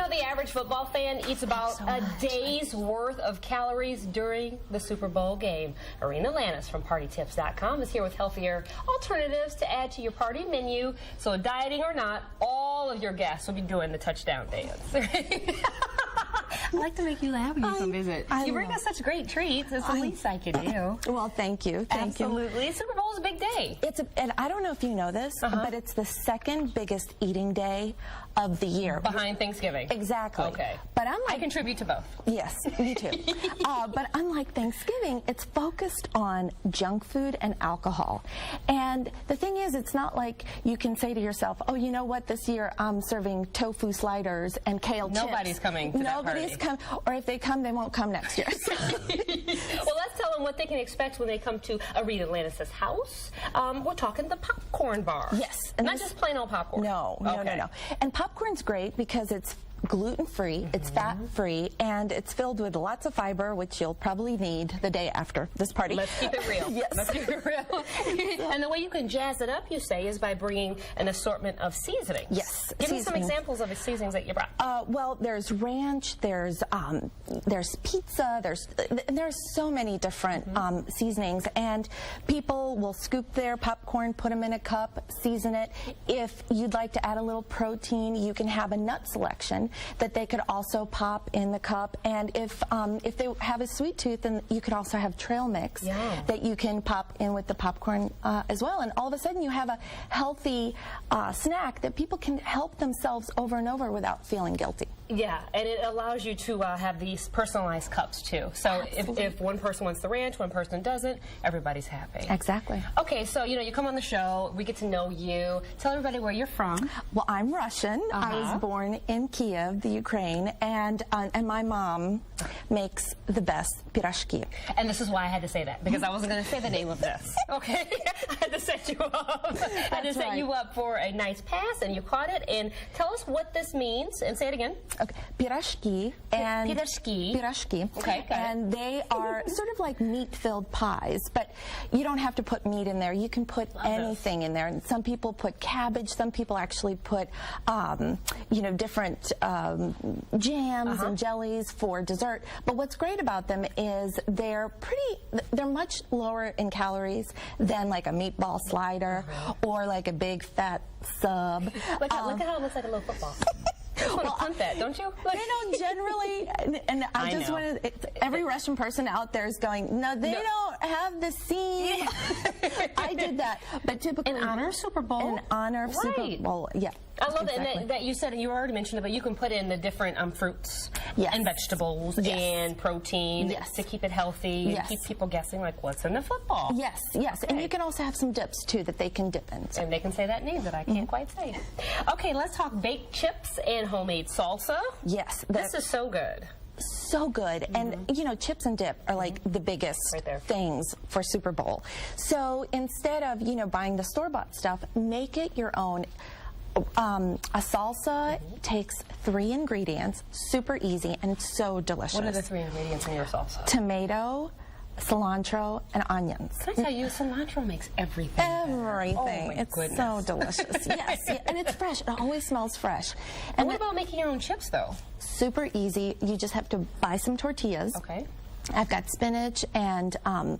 the average football fan eats about a day's worth of calories during the Super Bowl game. Arina Lanis from PartyTips.com is here with healthier alternatives to add to your party menu. So dieting or not, all of your guests will be doing the touchdown dance. I like to make you laugh when you come visit. You bring us such great treats. It's the least I can do. Well, thank you. Thank you. Absolutely. Super Bowl is a big day. And I don't know if you know this, but it's the second biggest eating day of the year. Behind Thanksgiving. Exactly. Okay. But unlike, I contribute to both. Yes, me too. But unlike Thanksgiving, it's focused on junk food and alcohol. And the thing is, it's not like you can say to yourself, oh, you know what, this year I'm serving tofu sliders and kale chips. Nobody's coming to that party. Nobody's coming. Or if they come, they won't come next year. Well, let's tell them what they can expect when they come to Arina Lanis' house. We're talking the popcorn bar. Yes. And not just plain old popcorn. No. And popcorn's great because it's gluten-free, it's fat-free, and it's filled with lots of fiber, which you'll probably need the day after this party. Let's keep it real. Yes. Let's keep it real. And the way you can jazz it up, you say, is by bringing an assortment of seasonings. Yes. Give me some examples of the seasonings that you brought. Well, there's ranch, there's pizza, there's so many different seasonings, and people will scoop their popcorn, put them in a cup, season it. If you'd like to add a little protein, you can have a nut selection that they could also pop in the cup, and if they have a sweet tooth, then you could also have trail mix that you can pop in with the popcorn as well, and all of a sudden you have a healthy snack that people can help themselves over and over without feeling guilty. Yeah, and it allows you to have these personalized cups too. So if one person wants the ranch, one person doesn't, everybody's happy. Exactly. Okay, so you come on the show, we get to know you. Tell everybody where you're from. Well, I'm Russian. I was born in Kiev, the Ukraine, and my mom makes the best pirashki. And this is why I had to say that, because I wasn't going to say the name of this. Okay, I had to set you up. I had to set you up for a nice pass, and you caught it. And tell us what this means, and say it again. Okay, pirashki and pirashki. Okay, and they are sort of like meat-filled pies, but you don't have to put meat in there. You can put anything in there. And some people put cabbage. Some people actually put, different jams and jellies for dessert. But what's great about them is they're much lower in calories than like a meatball slider or like a big fat sub. Look how it looks like a little football. You just want to punt that, don't you? Generally, and I just want to, every Russian person out there is going, no, they don't have the seam. I did that. But typically, in honor of Super Bowl? In honor of Super Bowl, yeah. I love it, and that you said, and you already mentioned it, but you can put in the different fruits and vegetables and protein to keep it healthy and keep people guessing, like, what's in the football? Yes. And you can also have some dips, too, that they can dip in. So. And they can say that name that I can't quite say. Okay, let's talk baked chips and homemade salsa. Yes. This is so good. So good. And chips and dip are like the biggest things for Super Bowl. So instead of buying the store-bought stuff, make it your own. A salsa takes 3 ingredients, super easy and so delicious. What are the 3 ingredients in your salsa? Tomato, cilantro, and onions. Can I tell you, cilantro makes everything. Everything. Oh, it's so delicious. Yes, and it's fresh. It always smells fresh. And what about making your own chips, though? Super easy. You just have to buy some tortillas. Okay. I've got spinach and and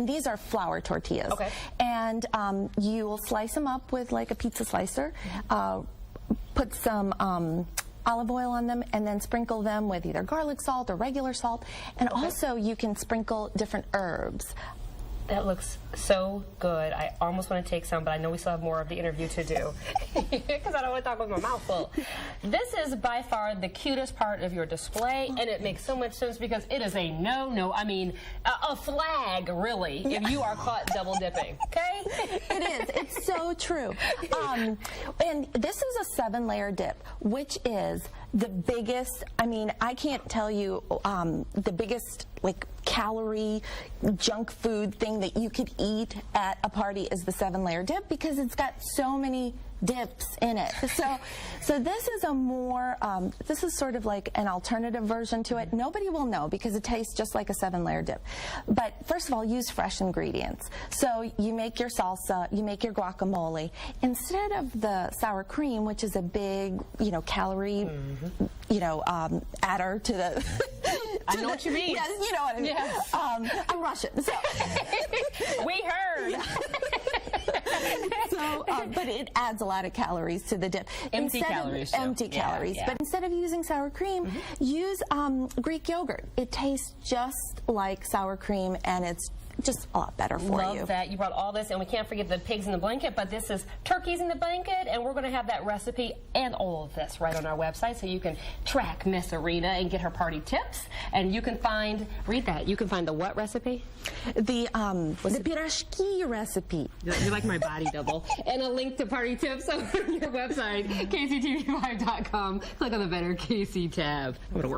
these are flour tortillas. Okay. And you will slice them up with like a pizza slicer, put some olive oil on them, and then sprinkle them with either garlic salt or regular salt. And also you can sprinkle different herbs. That looks so good. I almost want to take some, but I know we still have more of the interview to do because I don't want to talk with my mouth full. This is by far the cutest part of your display, and it makes so much sense because it is a no-no. I mean, a flag, really, if you are caught double dipping. Okay? It is. It's so true. And this is a 7-layer dip, which is the biggest. I mean, I can't tell you the biggest calorie junk food thing that you could eat at a party is the 7-layer dip, because it's got so many dips in it. So this is a more, this is sort of like an alternative version to it. Nobody will know because it tastes just like a 7-layer dip. But first of all, use fresh ingredients. So you make your salsa, you make your guacamole. Instead of the sour cream, which is a big, calorie, adder to the... I know what you mean. Yes, you know what I mean. Yes. I'm Russian, so... We heard. So, but it adds a lot of calories to the dip. Empty calories. Empty calories. Yeah. But instead of using sour cream, use Greek yogurt. It tastes just like sour cream, and it's just a lot better for you. Love that. You brought all this, and we can't forget the pigs in the blanket, but this is turkeys in the blanket, and we're going to have that recipe and all of this right on our website, so you can track Miss Arina and get her party tips, and you can find, read that, you can find the what recipe? The pirashki recipe. You're like my body double. And a link to party tips on your website, kctv5.com. Click on the Better KC tab. I'm going to work.